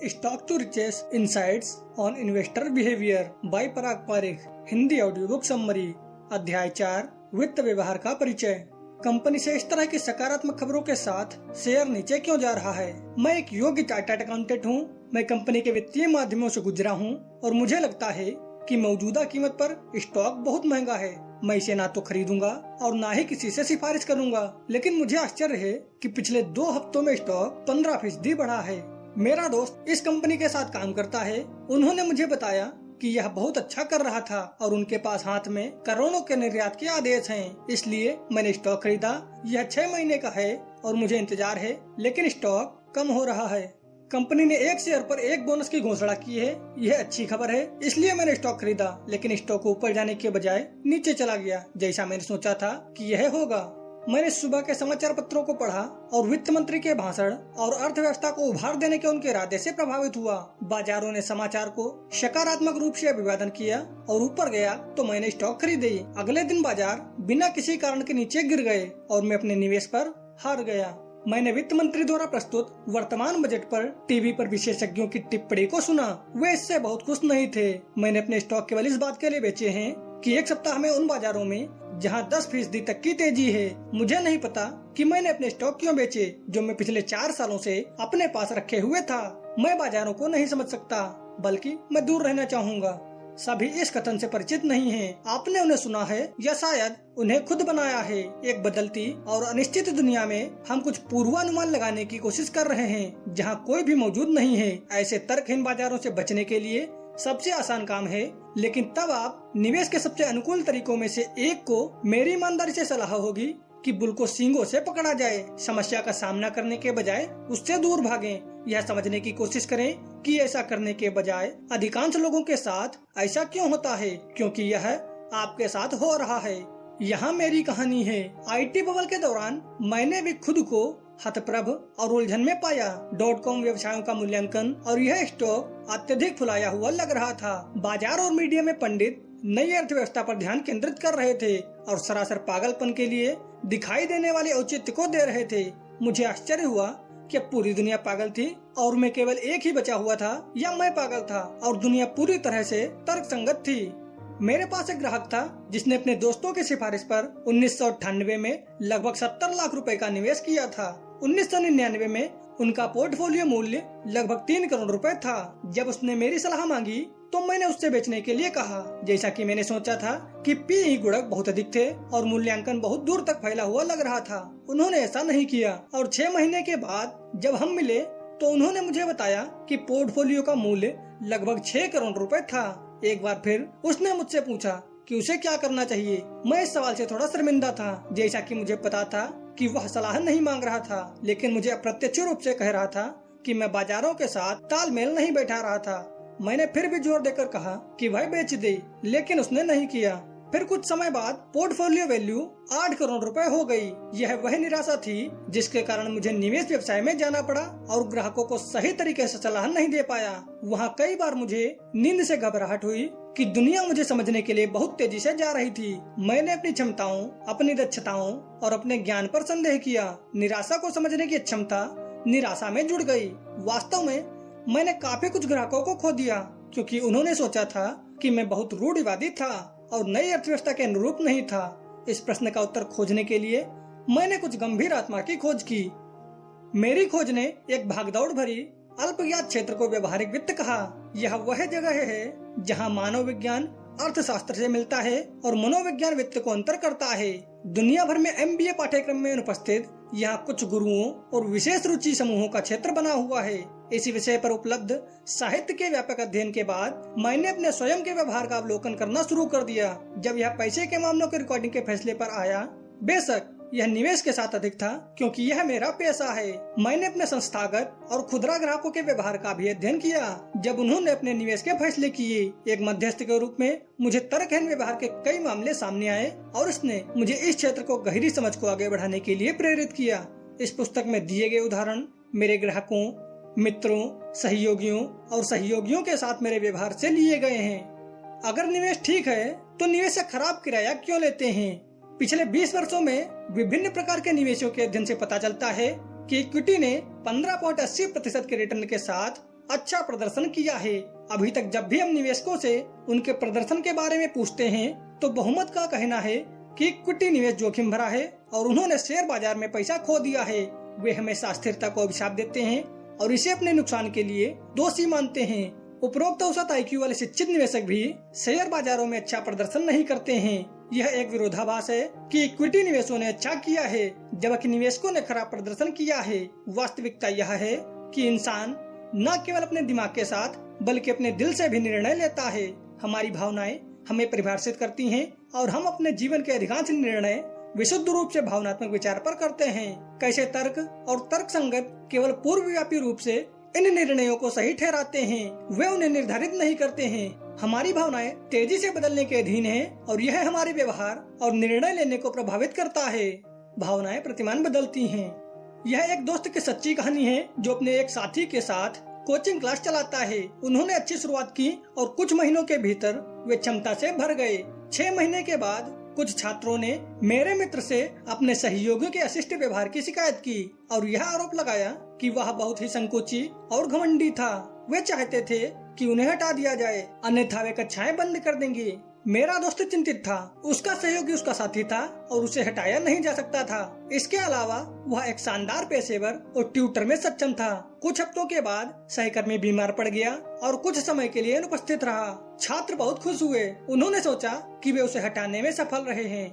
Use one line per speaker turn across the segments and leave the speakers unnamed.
Stock to riches insights on investor behaviour by Parag Parikh, Hindi audio book summary. अध्याय 4, वित्त व्यवहार का परिचय। कंपनी से इस तरह की सकारात्मक खबरों के साथ शेयर नीचे क्यों जा रहा है? मैं एक योग्य चार्टर्ड अकाउंटेंट हूँ। मैं कंपनी के वित्तीय माध्यमों से गुजरा हूँ और मुझे लगता है कि मौजूदा कीमत पर स्टॉक बहुत महंगा है। मैं इसे ना तो खरीदूंगा और ना ही किसी से सिफारिश करूंगा। लेकिन मुझे आश्चर्य है कि पिछले 2 हफ्तों में स्टॉक 15% बढ़ा है। मेरा दोस्त इस कंपनी के साथ काम करता है। उन्होंने मुझे बताया कि यह बहुत अच्छा कर रहा था और उनके पास हाथ में करोड़ों के निर्यात के आदेश हैं। इसलिए मैंने स्टॉक खरीदा। यह 6 महीने का है और मुझे इंतजार है, लेकिन स्टॉक कम हो रहा है। कंपनी ने 1 शेयर पर 1 बोनस की घोषणा की है। यह अच्छी खबर है, इसलिए मैंने स्टॉक खरीदा। लेकिन स्टॉक ऊपर जाने के बजाय नीचे चला गया, जैसा मैंने सोचा था कि यह होगा। मैंने सुबह के समाचार पत्रों को पढ़ा और वित्त मंत्री के भाषण और अर्थव्यवस्था को उभार देने के उनके इरादे से प्रभावित हुआ। बाजारों ने समाचार को सकारात्मक रूप से अभिवादन किया और ऊपर गया तो मैंने स्टॉक खरीदे। अगले दिन बाजार बिना किसी कारण के नीचे गिर गए और मैं अपने निवेश पर हार गया। मैंने वित्त मंत्री द्वारा प्रस्तुत वर्तमान बजट पर टीवी पर विशेषज्ञों की टिप्पणी को सुना। वे इससे बहुत खुश नहीं थे। मैंने अपने स्टॉक केवल इस बात के लिए बेचे हैं कि 1 सप्ताह में उन बाजारों में जहां 10% तक की तेजी है। मुझे नहीं पता कि मैंने अपने स्टॉक क्यों बेचे जो मैं पिछले 4 सालों से अपने पास रखे हुए था। मैं बाजारों को नहीं समझ सकता, बल्कि मैं दूर रहना चाहूँगा। सभी इस कथन से परिचित नहीं हैं। आपने उन्हें सुना है या शायद उन्हें खुद बनाया है। एक बदलती और अनिश्चित दुनिया में हम कुछ पूर्वानुमान लगाने की कोशिश कर रहे हैं जहां कोई भी मौजूद नहीं है। ऐसे तर्कहीन बाजारों से बचने के लिए सबसे आसान काम है, लेकिन तब आप निवेश के सबसे अनुकूल तरीकों में से एक को मेरी ईमानदारी से सलाह होगी कि बुल को सींगों से पकड़ा जाए। समस्या का सामना करने के बजाय उससे दूर भागें। यह समझने की कोशिश करें कि ऐसा करने के बजाय अधिकांश लोगों के साथ ऐसा क्यों होता है, क्योंकि यह आपके साथ हो रहा है। यहाँ मेरी कहानी है। IT बबल के दौरान मैंने भी खुद को हतप्रभ और उलझन में पाया। .com व्यवसायों का मूल्यांकन और यह स्टॉक अत्यधिक फुलाया हुआ लग रहा था। बाजार और मीडिया में पंडित नई अर्थव्यवस्था पर ध्यान केंद्रित कर रहे थे और सरासर पागलपन के लिए दिखाई देने वाले औचित्य को दे रहे थे। मुझे आश्चर्य हुआ कि पूरी दुनिया पागल थी और मैं केवल एक ही बचा हुआ था, या मैं पागल था और दुनिया पूरी तरह से तर्कसंगत थी। मेरे पास एक ग्राहक था जिसने अपने दोस्तों की सिफारिश पर 1998 में लगभग 70 लाख रुपए का निवेश किया था। 1999 में उनका पोर्टफोलियो मूल्य लगभग 3 करोड़ रुपए था। जब उसने मेरी सलाह मांगी तो मैंने उससे बेचने के लिए कहा। जैसा कि मैंने सोचा था कि PE गुणक बहुत अधिक थे और मूल्यांकन बहुत दूर तक फैला हुआ लग रहा था। उन्होंने ऐसा नहीं किया और 6 महीने के बाद जब हम मिले तो उन्होंने मुझे बताया कि पोर्टफोलियो का मूल्य लगभग 6 करोड़ रुपए था। एक बार फिर उसने मुझसे पूछा कि उसे क्या करना चाहिए। मैं इस सवाल से थोड़ा शर्मिंदा था, जैसा कि मुझे पता था कि वह सलाह नहीं मांग रहा था, लेकिन मुझे अप्रत्यक्ष रूप से कह रहा था कि मैं बाजारों के साथ तालमेल नहीं बैठा रहा था। मैंने फिर भी जोर देकर कहा कि वह बेच दे, लेकिन उसने नहीं किया। फिर कुछ समय बाद पोर्टफोलियो वैल्यू 8 करोड़ रुपए हो गई। यह वह निराशा थी जिसके कारण मुझे निवेश व्यवसाय में जाना पड़ा और ग्राहकों को सही तरीके से सलाह नहीं दे पाया। वहाँ कई बार मुझे नींद से घबराहट हुई कि दुनिया मुझे समझने के लिए बहुत तेजी से जा रही थी। मैंने अपनी क्षमताओं, अपनी दक्षताओं और अपने ज्ञान पर संदेह किया। निराशा को समझने की क्षमता निराशा में जुड़ गई। वास्तव में मैंने काफी कुछ ग्राहकों को खो दिया क्योंकि उन्होंने सोचा था कि मैं बहुत रूढ़िवादी था और नई अर्थव्यवस्था के अनुरूप नहीं था। इस प्रश्न का उत्तर खोजने के लिए मैंने कुछ गंभीर आत्मा की खोज की। मेरी खोज ने एक भागदौड़ भरी अल्पज्ञात क्षेत्र को व्यवहारिक वित्त कहा। यह वह जगह है जहां मानव विज्ञान अर्थशास्त्र से मिलता है और मनोविज्ञान वित्त को अंतर करता है। दुनिया भर में MBA पाठ्यक्रम में अनुपस्थित यहाँ कुछ गुरुओं और विशेष रुचि समूहों का क्षेत्र बना हुआ है। इसी विषय पर उपलब्ध साहित्य के व्यापक अध्ययन के बाद मैंने अपने स्वयं के व्यवहार का अवलोकन करना शुरू कर दिया। जब यह पैसे के मामलों के रिकॉर्डिंग के फैसले पर आया, बेशक यह निवेश के साथ अधिक था क्योंकि यह मेरा पेशा है। मैंने अपने संस्थागत और खुदरा ग्राहकों के व्यवहार का भी अध्ययन किया। जब उन्होंने अपने निवेश के फैसले किए, एक मध्यस्थ के रूप में मुझे तर्कहीन व्यवहार के कई मामले सामने आए और इसने मुझे इस क्षेत्र को गहरी समझ को आगे बढ़ाने के लिए प्रेरित किया। इस पुस्तक में दिए गए उदाहरण मेरे ग्राहकों, मित्रों, सहयोगियों और सहयोगियों के साथ मेरे व्यवहार से लिए गए हैं। अगर निवेश ठीक है तो निवेशक खराब किराया क्यों लेते हैं? पिछले 20 वर्षों में विभिन्न प्रकार के निवेशों के अध्ययन से पता चलता है कि इक्विटी ने 15.80% के रिटर्न के साथ अच्छा प्रदर्शन किया है। अभी तक जब भी हम निवेशकों से उनके प्रदर्शन के बारे में पूछते हैं तो बहुमत का कहना है कि इक्विटी निवेश जोखिम भरा है और उन्होंने शेयर बाजार में पैसा खो दिया है। वे हमेशा स्थिरता को अभिशाप देते हैं और इसे अपने नुकसान के लिए दोषी मानते हैं। उपरोक्त औसत IQ वाले शिक्षित निवेशक भी शेयर बाजारों में अच्छा प्रदर्शन नहीं करते हैं। यह एक विरोधाभास है कि इक्विटी निवेशों ने अच्छा किया है जबकि निवेशकों ने खराब प्रदर्शन किया है। वास्तविकता यह है कि इंसान न केवल अपने दिमाग के साथ बल्कि अपने दिल से भी निर्णय लेता है। हमारी भावनाएं हमें परिभाषित करती हैं और हम अपने जीवन के अधिकांश निर्णय विशुद्ध रूप से भावनात्मक विचार पर करते हैं। कैसे तर्क और तर्क संगत केवल पूर्वव्यापी रूप से इन निर्णयों को सही ठहराते हैं, वे उन्हें निर्धारित नहीं करते हैं। हमारी भावनाएं तेजी से बदलने के अधीन हैं और यह हमारे व्यवहार और निर्णय लेने को प्रभावित करता है। भावनाएं प्रतिमान बदलती हैं। यह एक दोस्त की सच्ची कहानी है जो अपने एक साथी के साथ कोचिंग क्लास चलाता है। उन्होंने अच्छी शुरुआत की और कुछ महीनों के भीतर वे क्षमता से भर गए। 6 महीने के बाद कुछ छात्रों ने मेरे मित्र से अपने सहयोगियों के अशिष्ट व्यवहार की शिकायत की और यह आरोप लगाया कि वह बहुत ही संकोची और घमंडी था। वे चाहते थे कि उन्हें हटा दिया जाए, अन्यथा वे कक्षाएं बंद कर देंगे। मेरा दोस्त चिंतित था। उसका सहयोगी उसका साथी था और उसे हटाया नहीं जा सकता था। इसके अलावा वह एक शानदार पेशेवर और ट्यूटर में सक्षम था। कुछ हफ्तों के बाद सहकर्मी बीमार पड़ गया और कुछ समय के लिए अनुपस्थित रहा। छात्र बहुत खुश हुए। उन्होंने सोचा कि वे उसे हटाने में सफल रहे हैं।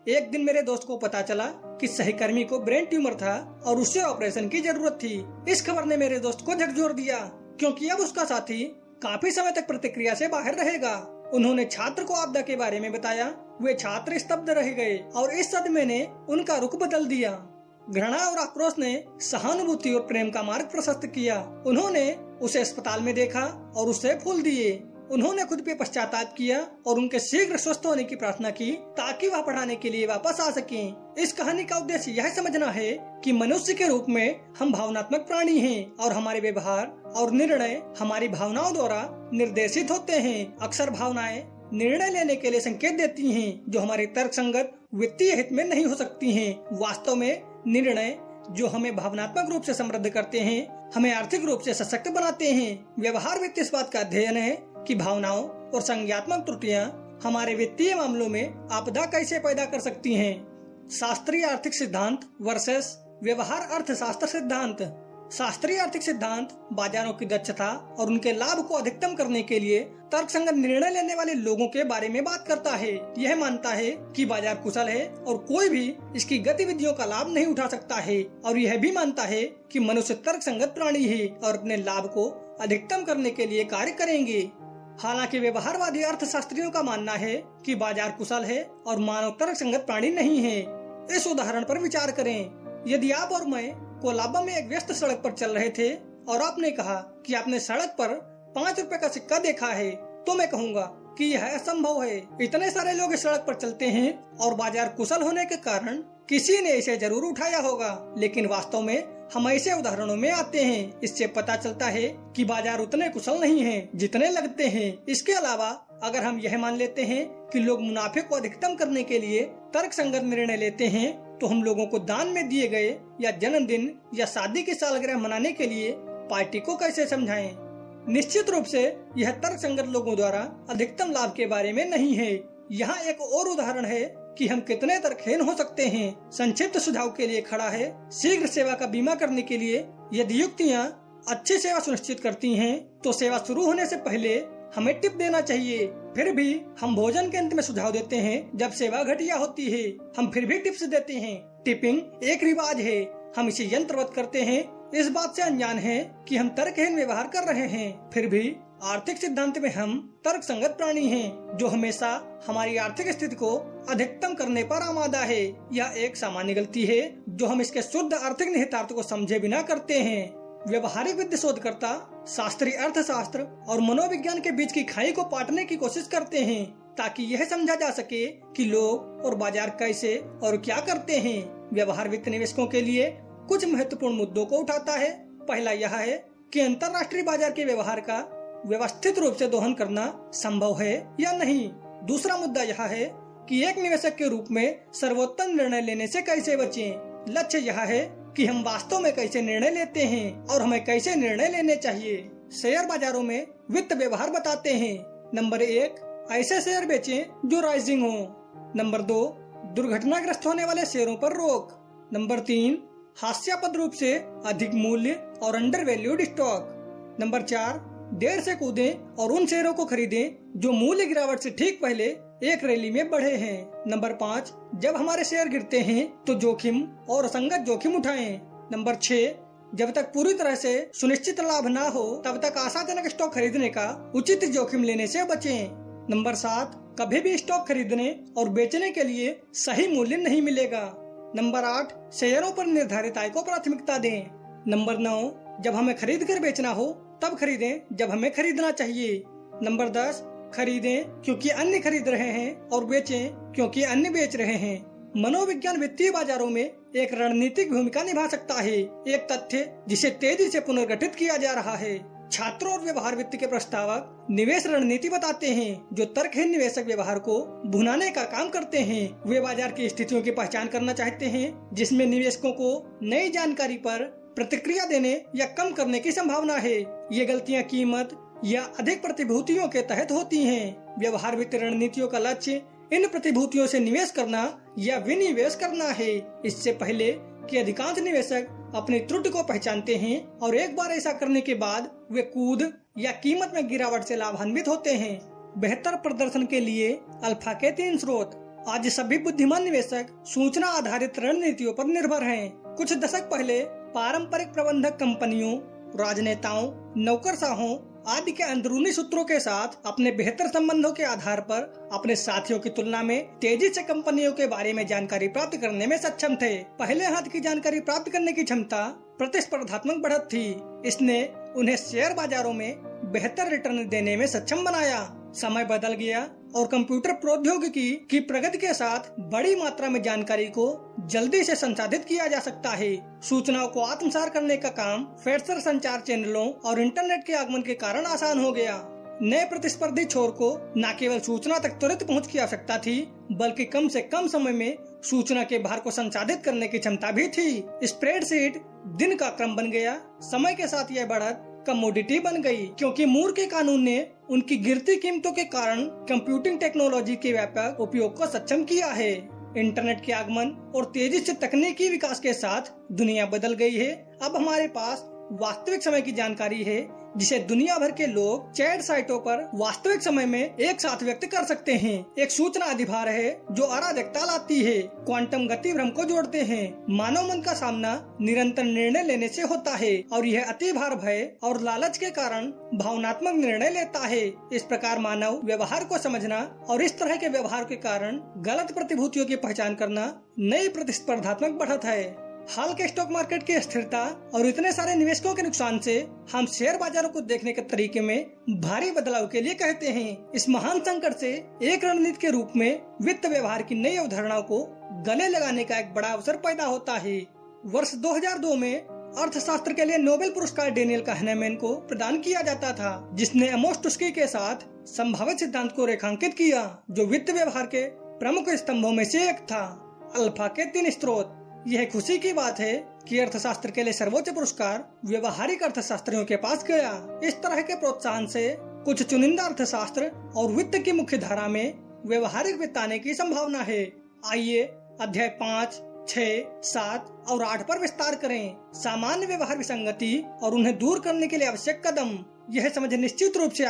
एक दिन मेरे दोस्त को पता चला कि सहकर्मी को ब्रेन ट्यूमर था और उसे ऑपरेशन की जरूरत थी। इस खबर ने मेरे दोस्त को झकझोर दिया क्योंकि अब उसका साथी काफी समय तक प्रतिक्रिया से बाहर रहेगा। उन्होंने छात्र को आपदा के बारे में बताया। वे छात्र स्तब्ध रह गए और इस सदमे ने उनका रुख बदल दिया। घृणा और आक्रोश ने सहानुभूति और प्रेम का मार्ग प्रशस्त किया। उन्होंने उसे अस्पताल में देखा और उसे फूल दिए। उन्होंने खुद पे पश्चाताप किया और उनके शीघ्र स्वस्थ होने की प्रार्थना की ताकि वह पढ़ाने के लिए वापस आ सकें। इस कहानी का उद्देश्य यह समझना है कि मनुष्य के रूप में हम भावनात्मक प्राणी हैं और हमारे व्यवहार और निर्णय हमारी भावनाओं द्वारा निर्देशित होते हैं। अक्सर भावनाएं निर्णय लेने के लिए संकेत देती हैं जो हमारे तर्कसंगत वित्तीय हित में नहीं हो सकती हैं। वास्तव में निर्णय जो हमें भावनात्मक रूप से समृद्ध करते हैं हमें आर्थिक रूप से सशक्त बनाते हैं। व्यवहार वित्त इस बात का अध्ययन है कि भावनाओं और संज्ञात्मक त्रुटियां हमारे वित्तीय मामलों में आपदा कैसे पैदा कर सकती हैं। शास्त्रीय आर्थिक सिद्धांत वर्सेस व्यवहार अर्थशास्त्र सिद्धांत। शास्त्रीय आर्थिक सिद्धांत बाजारों की दक्षता और उनके लाभ को अधिकतम करने के लिए तर्कसंगत निर्णय लेने वाले लोगों के बारे में बात करता है। यह मानता है कि बाजार कुशल है और कोई भी इसकी गतिविधियों का लाभ नहीं उठा सकता है, और यह भी मानता है कि मनुष्य तर्कसंगत प्राणी है और अपने लाभ को अधिकतम करने के लिए कार्य करेंगे। हालांकि व्यवहारवादी अर्थशास्त्रियों का मानना है कि बाजार कुशल है और मानव तर्कसंगत प्राणी नहीं है। इस उदाहरण पर विचार करें। यदि आप और मैं कोलाबा में एक व्यस्त सड़क पर चल रहे थे और आपने कहा कि आपने सड़क पर 5 रुपए का सिक्का देखा है, तो मैं कहूँगा कि यह असंभव है। इतने सारे लोग इस सड़क पर चलते हैं और बाजार कुशल होने के कारण किसी ने इसे जरूर उठाया होगा। लेकिन वास्तव में हम ऐसे उदाहरणों में आते हैं। इससे पता चलता है कि बाजार उतने कुशल नहीं हैं जितने लगते हैं। इसके अलावा अगर हम यह मान लेते हैं कि लोग मुनाफे को अधिकतम करने के लिए तर्कसंगत निर्णय लेते हैं, तो हम लोगों को दान में दिए गए या जन्मदिन या शादी की सालगिरह मनाने के लिए पार्टी को कैसे समझाएं? निश्चित रूप से यह तर्कसंगत लोगों द्वारा अधिकतम लाभ के बारे में नहीं है। यहाँ एक और उदाहरण है कि हम कितने तर्कहीन हो सकते हैं। संक्षिप्त सुझाव के लिए खड़ा है। शीघ्र सेवा का बीमा करने के लिए यदि युक्तियाँ अच्छी सेवा सुनिश्चित करती हैं, तो सेवा शुरू होने से पहले हमें टिप देना चाहिए। फिर भी हम भोजन के अंत में सुझाव देते हैं जब सेवा घटिया होती है। हम फिर भी टिप्स देते हैं। टिपिंग एक रिवाज है। हम इसे यंत्रवत करते हैं, इस बात से अनजान है कि हम तर्कहीन व्यवहार कर रहे हैं। फिर भी आर्थिक सिद्धांत में हम तर्कसंगत प्राणी हैं, जो हमेशा हमारी आर्थिक स्थिति को अधिकतम करने पर आमादा है। यह एक सामान्य गलती है जो हम इसके शुद्ध आर्थिक निहितार्थ को समझे बिना करते हैं। व्यवहारिक वित्त शोधकर्ता शास्त्रीय अर्थशास्त्र और मनोविज्ञान के बीच की खाई को पाटने की कोशिश करते हैं ताकि यह समझा जा सके कि लोग और बाजार कैसे और क्या करते हैं। व्यवहार वित्त निवेशकों के लिए कुछ महत्वपूर्ण मुद्दों को उठाता है। पहला यह है कि अंतरराष्ट्रीय बाजार के व्यवहार का व्यवस्थित रूप से दोहन करना संभव है या नहीं। दूसरा मुद्दा यह है कि एक निवेशक के रूप में सर्वोत्तम निर्णय लेने से कैसे बचें। लक्ष्य यह है कि हम वास्तव में कैसे निर्णय लेते हैं और हमें कैसे निर्णय लेने चाहिए। शेयर बाजारों में वित्त व्यवहार बताते हैं। नंबर 1, ऐसे शेयर बेचें जो राइजिंग हो। नंबर 2, दुर्घटनाग्रस्त होने वाले शेयरों पर रोक। नंबर 3, हास्यास्पद रूप से अधिक मूल्य और अंडर वैल्यूड स्टॉक। नंबर 4, देर से कूदें और उन शेयरों को खरीदें जो मूल्य गिरावट से ठीक पहले एक रैली में बढ़े हैं। नंबर 5, जब हमारे शेयर गिरते हैं तो जोखिम और असंगत जोखिम उठाएं। नंबर 6, जब तक पूरी तरह से सुनिश्चित लाभ ना हो तब तक आशाजनक स्टॉक खरीदने का उचित जोखिम लेने से बचें। नंबर 7, कभी भी स्टॉक खरीदने और बेचने के लिए सही मूल्य नहीं मिलेगा। नंबर 8, शेयरों पर निर्धारित आय को प्राथमिकता दें। नंबर 9, जब हमें खरीद कर बेचना हो तब खरीदें जब हमें खरीदना चाहिए। नंबर 10, खरीदें क्योंकि अन्य खरीद रहे हैं और बेचें क्योंकि अन्य बेच रहे हैं। मनोविज्ञान वित्तीय बाजारों में एक रणनीतिक भूमिका निभा सकता है, एक तथ्य जिसे तेजी से पुनर्गठित किया जा रहा है। छात्रों और व्यवहार वित्त के प्रस्तावक निवेश रणनीति बताते हैं जो तर्कहीन निवेशक व्यवहार को भुनाने का काम करते हैं। वे बाजार की स्थितियों की पहचान करना चाहते हैं जिसमें निवेशकों को नई जानकारी पर प्रतिक्रिया देने या कम करने की संभावना है। ये गलतियां कीमत या अधिक प्रतिभूतियों के तहत होती हैं। व्यवहार वित्त रणनीतियों का लक्ष्य इन प्रतिभूतियों से निवेश करना या विनिवेश करना है, इससे पहले कि अधिकांश निवेशक अपनी त्रुटि को पहचानते हैं और एक बार ऐसा करने के बाद वे कूद या कीमत में गिरावट से लाभान्वित होते हैं। बेहतर प्रदर्शन के लिए अल्फा के 3 स्रोत। आज सभी बुद्धिमान निवेशक सूचना आधारित रणनीतियों पर निर्भर हैं। कुछ दशक पहले पारंपरिक प्रबंधक कंपनियों, राजनेताओं, नौकरशाहों आदि के अंदरूनी सूत्रों के साथ अपने बेहतर संबंधों के आधार पर अपने साथियों की तुलना में तेजी से कंपनियों के बारे में जानकारी प्राप्त करने में सक्षम थे। पहले हाथ की जानकारी प्राप्त करने की क्षमता प्रतिस्पर्धात्मक बढ़त थी। इसने उन्हें शेयर बाजारों में बेहतर रिटर्न देने में सक्षम बनाया। समय बदल गया और कंप्यूटर प्रौद्योगिकी की प्रगति के साथ बड़ी मात्रा में जानकारी को जल्दी से संसाधित किया जा सकता है। सूचनाओं को आत्मसात करने का काम फेडरल संचार चैनलों और इंटरनेट के आगमन के कारण आसान हो गया। नए प्रतिस्पर्धी छोर को न केवल सूचना तक तुरंत पहुंच की आवश्यकता थी, बल्कि कम से कम समय में सूचना के भार को संसाधित करने की क्षमता भी थी। स्प्रेडशीट दिन का क्रम बन गया। समय के साथ यह बढ़त कमोडिटी बन गई, क्योंकि मूर के कानून ने उनकी गिरती कीमतों के कारण कंप्यूटिंग टेक्नोलॉजी के व्यापक उपयोग को सक्षम किया है। इंटरनेट के आगमन और तेजी से तकनीकी विकास के साथ दुनिया बदल गई है। अब हमारे पास वास्तविक समय की जानकारी है जिसे दुनिया भर के लोग चैट साइटों पर वास्तविक समय में एक साथ व्यक्त कर सकते हैं। एक सूचना अधिभार है जो अराजकता लाती है, क्वांटम गति भ्रम को जोड़ते हैं। मानव मन का सामना निरंतर निर्णय लेने से होता है और यह अतिभार भय और लालच के कारण भावनात्मक निर्णय लेता है। इस प्रकार मानव व्यवहार को समझना और इस तरह के व्यवहार के कारण गलत प्रतिभूतियों की पहचान करना नई प्रतिस्पर्धात्मक बढ़त है। हाल के स्टॉक मार्केट की अस्थिरता और इतने सारे निवेशकों के नुकसान से हम शेयर बाजारों को देखने के तरीके में भारी बदलाव के लिए कहते हैं। इस महान संकट से एक रणनीति के रूप में वित्त व्यवहार की नई अवधारणाओं को गले लगाने का एक बड़ा अवसर पैदा होता है। वर्ष 2002 में अर्थशास्त्र के लिए नोबेल पुरस्कार डेनियल kahneman को प्रदान किया जाता था, जिसने एमोस टुस्की के साथ संभावित सिद्धांत को रेखांकित किया जो वित्त व्यवहार के प्रमुख स्तंभों में से एक था। अल्फा के 3 स्रोत। यह खुशी की बात है कि अर्थशास्त्र के लिए सर्वोच्च पुरस्कार व्यवहारिक अर्थशास्त्रियों के पास गया। इस तरह के प्रोत्साहन से कुछ चुनिंदा अर्थशास्त्र और वित्त की मुख्य धारा में व्यवहारिक वित्त आने की संभावना है। आइए अध्याय 5, 6, 7 और 8 पर विस्तार करें। सामान्य व्यवहार विसंगति और उन्हें दूर करने के लिए आवश्यक कदम। यह समझ निश्चित रूप से